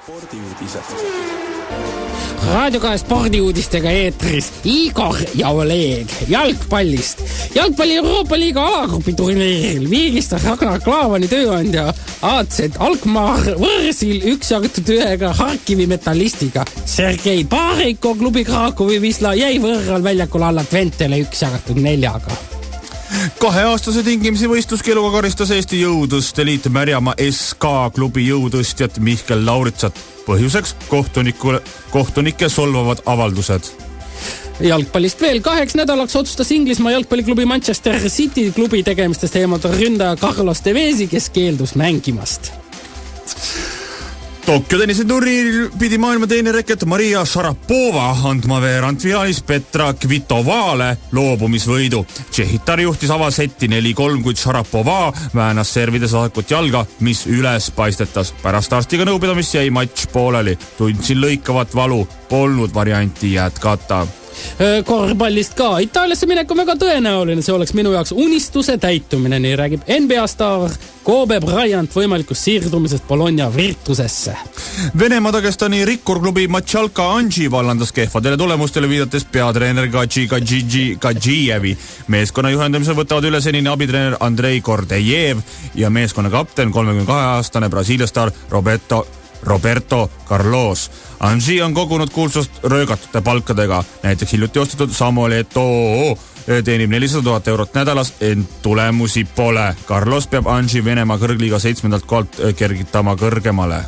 Spordiuudised. Raadio 2 spordiuudistega eetris Igor ja Oleg jalgpallist. Jalgpalli Euroopa Liiga alagrupi turniiril viigistas Ragnar Klavani tööandja AZ Alkmaar võrsil 1-1 Harkivi Metallistiga. Sergei Bareiko klubi Krakowi Wisla jäi võrral väljakul alla Twentele 1-4. 2-aastase tingimisi võistluskeeluga karistas Eesti jõudust Eliit Märjamaa SK klubi jõutõstjat Mihkel Lauritsat. Põhjuseks kohtunike solvavad avaldused. Jalgpallist veel 2 nädalaks otsustas Inglismaa jalgpalliklubi Manchester City klubi tegemistest eemaldada ründaja Carlos Tevezi, kes keeldus mängimast. Tokyo tenniseturniiril pidi maailma teine reket Maria Šarapova andma veerandfinaalis Petra Kvitovale loobumisvõidu. Tšehhitar juhtis avasetti 4-3, kuid Šarapova väänas servides vasakut jalga, mis üles paistetas. Pärast arstiga nõupidamist jäi matš pooleli. Tundsin lõikavat valu, polnud varianti jätkata. Korvpallist ka. Itaaliasse minek on väga tõenäoline, see oleks minu jaoks unistuse täitumine, nii räägib NBA staar Kobe Bryant võimalikust siirdumisest Bologna Virtusesse. Venemaa Dagestani rikkurklubi Machalka Anži vallandas kehvadele tulemustele viidates peatreener Gadžijevi. Meeskonna juhendamisel võtavad üle senine abitreener Andrei Kordejev ja meeskonna kapten 32-aastane brasiiliastar Roberto Carlos. Anži on kogunud kuulsust röögatute palkadega. Näiteks hiljuti ostetud Samuel Eto'o teenib 400 000 eurot nädalas, ent tulemusi pole. Carlos peab Anži Venemaa kõrgliiga 7. kohalt kergitama kõrgemale.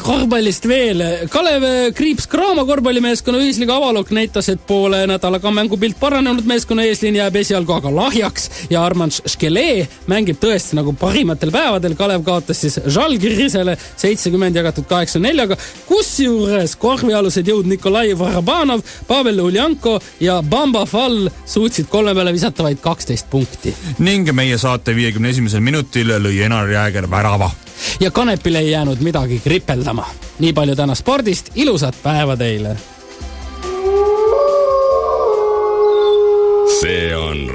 Korvpallist veel. Kalev Kriips-Kraama korvpallimeeskonna ühisliga avalok näitas, et poole nädalaga mängupilt paranenud meeskonna eesliin jääb esialgu aga lahjaks ja Armand Škele mängib tõesti nagu parimatel päevadel. Kalev kaotas siis Žalgirisele 70-84, kusjuures korvialused jõud Nikolai Varabanov, Pavel Uljanko ja Bamba Fall suutsid 3 peale visata vaid 12 punkti. Ning meie saate 51. minutil lõi Enar Jääger värava. Ja Kanepil ei jäänud midagi kripeldama. Nii palju täna spordist, ilusat päeva teile! See on